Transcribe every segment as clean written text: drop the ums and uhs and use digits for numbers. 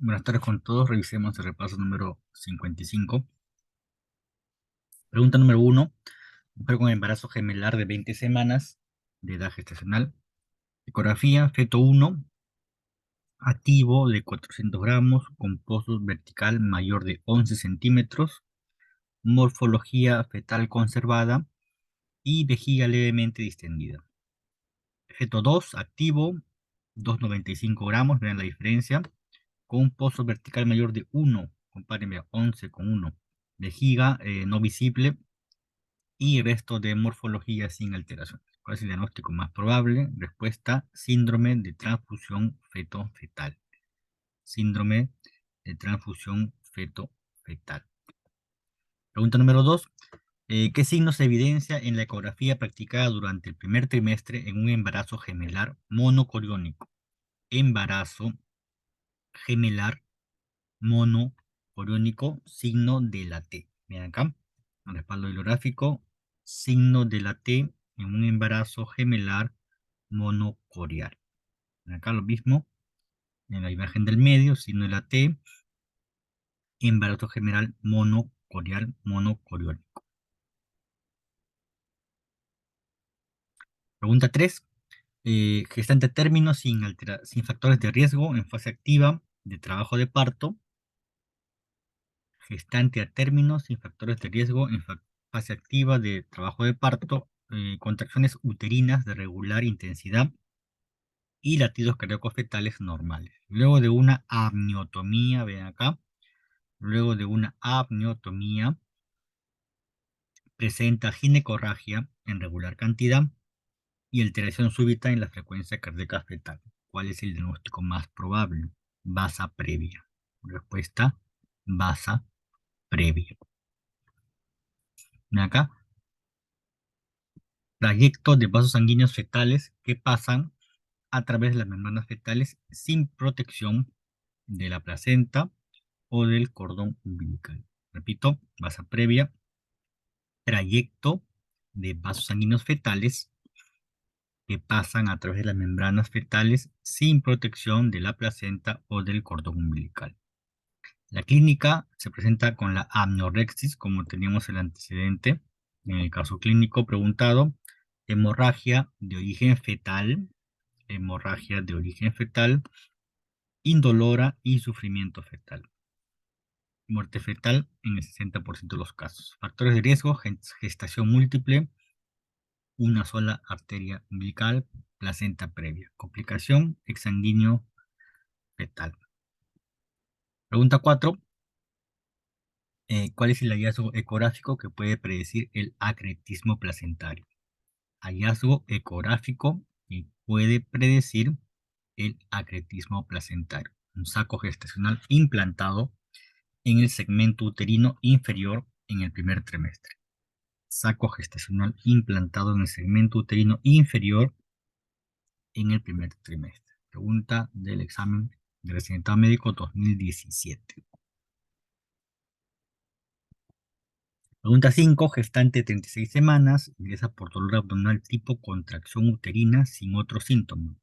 Buenas tardes con todos. Revisemos el repaso número 55. Pregunta número 1. Mujer con embarazo gemelar de 20 semanas de edad gestacional. Ecografía, feto 1, activo de 400 gramos, con pozo vertical mayor de 11 centímetros, morfología fetal conservada y vejiga levemente distendida. Feto 2, activo, 2,95 gramos, vean la diferencia, con un pozo vertical mayor de 1, compárenme 11 con 1, vejiga no visible y resto de morfología sin alteraciones. ¿Cuál es el diagnóstico más probable? Respuesta, síndrome de transfusión feto-fetal. Síndrome de transfusión feto-fetal. Pregunta número 2. ¿Qué signos se evidencia en la ecografía practicada durante el primer trimestre en un embarazo gemelar monocoriónico? Embarazo gemelar monocoriónico, signo de la T. Vean acá, el respaldo bibliográfico, signo de la T en un embarazo gemelar monocorial. Acá lo mismo, en la imagen del medio, signo de la T, embarazo gemelar monocorial, monocoriónico. Pregunta 3. Gestante a término sin factores de riesgo en fase activa de trabajo de parto. Gestante a término sin factores de riesgo en fase activa de trabajo de parto, contracciones uterinas de regular intensidad y latidos cardíacos fetales normales. Luego de una amniotomía, ven acá, luego de una amniotomía presenta ginecorragia en regular cantidad y alteración súbita en la frecuencia cardíaca fetal. ¿Cuál es el diagnóstico más probable? Basa previa. Respuesta, basa previa. Ven acá, trayecto de vasos sanguíneos fetales que pasan a través de las membranas fetales sin protección de la placenta o del cordón umbilical. Repito, basa previa, trayecto de vasos sanguíneos fetales que pasan a través de las membranas fetales sin protección de la placenta o del cordón umbilical. La clínica se presenta con la amnorexis, como teníamos el antecedente. En el caso clínico preguntado, hemorragia de origen fetal, indolora y sufrimiento fetal. Muerte fetal en el 60% de los casos. Factores de riesgo, gestación múltiple, una sola arteria umbilical, placenta previa. Complicación, exsanguíneo fetal. Pregunta 4. ¿Cuál es el hallazgo ecográfico que puede predecir el acretismo placentario? Hallazgo ecográfico que puede predecir el acretismo placentario. Un saco gestacional implantado en el segmento uterino inferior en el primer trimestre. Saco gestacional implantado en el segmento uterino inferior en el primer trimestre. Pregunta del examen de residentado médico 2017. Pregunta 5. Gestante 36 semanas, ingresa por dolor abdominal tipo contracción uterina sin otros síntomas.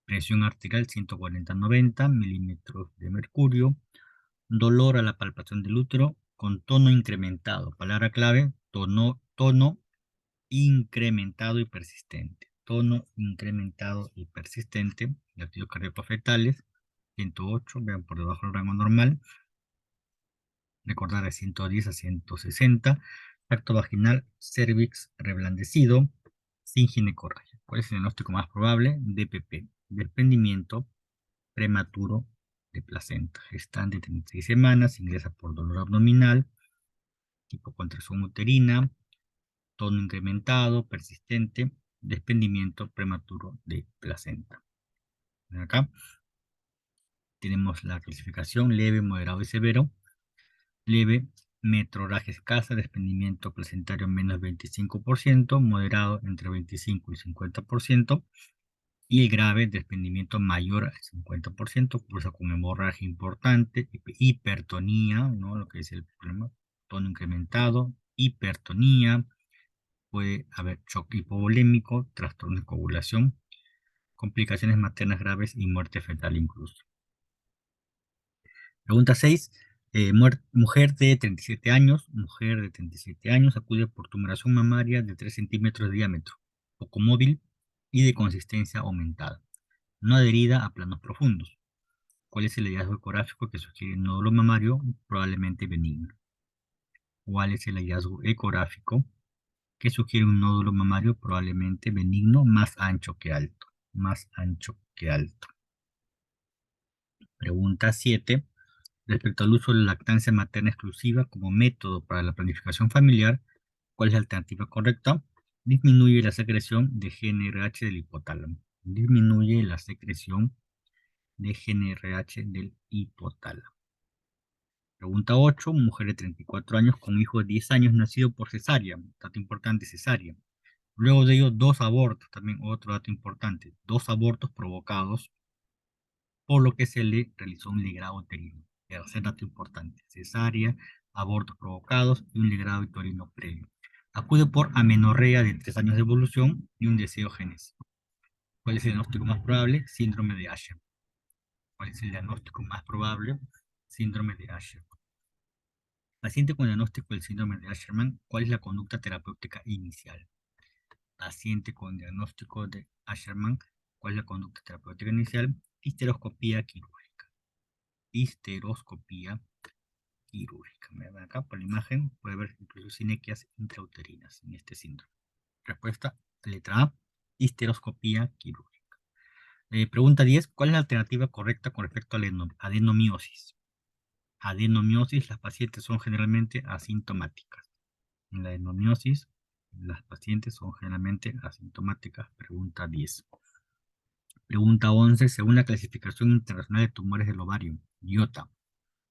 Presión arterial 140-90 milímetros de mercurio. Dolor a la palpación del útero con tono incrementado. Palabra clave, tono incrementado y persistente. Tono incrementado y persistente. Latidos cardíacos fetales 108, vean por debajo del rango normal. Recordar de 110 a 160. Tracto vaginal, cervix reblandecido, sin ginecorragia. ¿Cuál es el diagnóstico más probable? DPP, desprendimiento prematuro de placenta. Gestante de 36 semanas, ingresa por dolor abdominal, tipo contracción uterina, tono incrementado, persistente, desprendimiento prematuro de placenta. Acá tenemos la clasificación leve, moderado y severo. Leve, metrorragia escasa, desprendimiento placentario menos 25%, moderado entre 25 y 50%, y el grave, desprendimiento mayor al 50%, cursa con hemorragia importante, hipertonía, ¿no? Lo que es el problema, tono incrementado, hipertonía, puede haber shock hipovolémico, trastorno de coagulación, complicaciones maternas graves y muerte fetal incluso. Pregunta 6. Mujer de 37 años, acude por tumoración mamaria de 3 centímetros de diámetro, poco móvil y de consistencia aumentada, no adherida a planos profundos. ¿Cuál es el hallazgo ecográfico que sugiere un nódulo mamario probablemente benigno? ¿Cuál es el hallazgo ecográfico que sugiere un nódulo mamario probablemente benigno más ancho que alto? Más ancho que alto. Pregunta 7. Respecto al uso de la lactancia materna exclusiva como método para la planificación familiar, ¿cuál es la alternativa correcta? Disminuye la secreción de GnRH del hipotálamo. Disminuye la secreción de GnRH del hipotálamo. Pregunta 8. Mujer de 34 años con hijo de 10 años nacido por cesárea. Dato importante, cesárea. Luego de ello, 2 abortos. También otro dato importante. 2 abortos provocados, por lo que se le realizó un ligrado uterino. Tercer dato importante. Cesárea, abortos provocados y un ligrado uterino previo. Acude por amenorrea de 3 años de evolución y un deseo genésico. ¿Cuál es el diagnóstico más probable? Síndrome de Asher. ¿Cuál es el diagnóstico más probable? Síndrome de Asher. Paciente con diagnóstico del síndrome de Asherman, ¿cuál es la conducta terapéutica inicial? Paciente con diagnóstico de Asherman, ¿cuál es la conducta terapéutica inicial? Histeroscopía quirúrgica. Histeroscopía quirúrgica. Me ven acá por la imagen, puede ver incluso sinequias intrauterinas en este síndrome. Respuesta, letra A, histeroscopía quirúrgica. Pregunta 10, ¿cuál es la alternativa correcta con respecto a la adenomiosis? Adenomiosis, las pacientes son generalmente asintomáticas. En la adenomiosis, las pacientes son generalmente asintomáticas. Pregunta 10. Pregunta 11. Según la clasificación internacional de tumores del ovario, IOTA.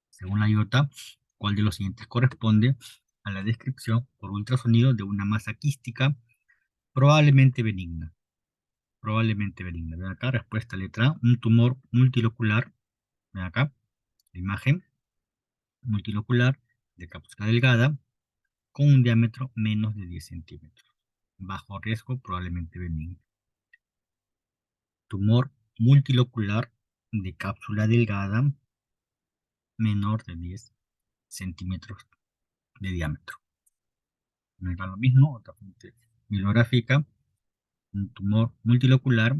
Según la IOTA, ¿cuál de los siguientes corresponde a la descripción por ultrasonido de una masa quística probablemente benigna? Probablemente benigna. Ven acá, respuesta letra A, un tumor multilocular. Ven acá, la imagen multilocular de cápsula delgada con un diámetro menos de 10 centímetros. Bajo riesgo, probablemente benigno. Tumor multilocular de cápsula delgada menor de 10 centímetros de diámetro. No es lo mismo, otra fuente bibliográfica, un tumor multilocular,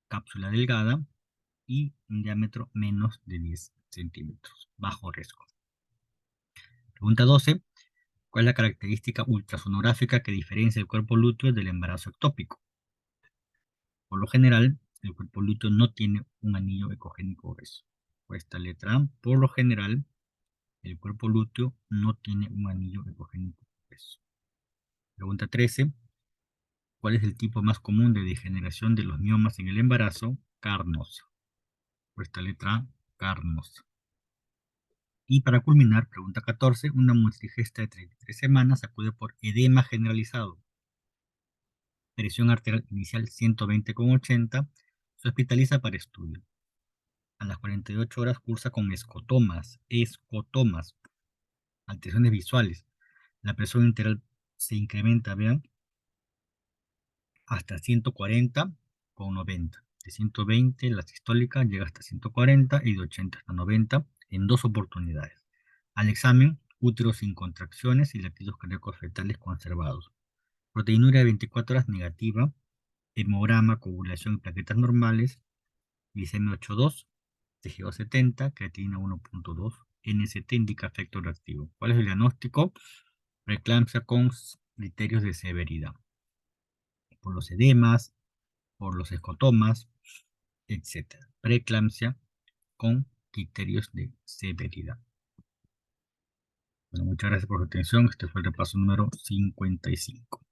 cápsula delgada y un diámetro menos de 10 centímetros, bajo riesgo. Pregunta 12. ¿Cuál es la característica ultrasonográfica que diferencia el cuerpo lúteo del embarazo ectópico? Por lo general, el cuerpo lúteo no tiene un anillo ecogénico grueso. Esta letra A, por lo general, el cuerpo lúteo no tiene un anillo ecogénico grueso. Pregunta 13. ¿Cuál es el tipo más común de degeneración de los miomas en el embarazo? Carnosa. Esta letra A, carnosa. Y para culminar, pregunta 14. Una multigesta de 33 semanas acude por edema generalizado. Presión arterial inicial 120/80. Se hospitaliza para estudio. A las 48 horas cursa con escotomas, alteraciones visuales. La presión integral se incrementa, vean, hasta 140/90. De 120 la sistólica llega hasta 140 y de 80 hasta 90 en 2 oportunidades. Al examen, útero sin contracciones y latidos cardíacos fetales conservados. Proteinuria de 24 horas negativa, hemograma, coagulación y plaquetas normales, glicemia 8,2, TGO 70, creatinina 1,2, NST indica efecto reactivo. ¿Cuál es el diagnóstico? Preeclampsia con criterios de severidad. Por los edemas, por los escotomas, etc. Preeclampsia con criterios de severidad. Bueno, muchas gracias por su atención. Este fue el repaso número 55.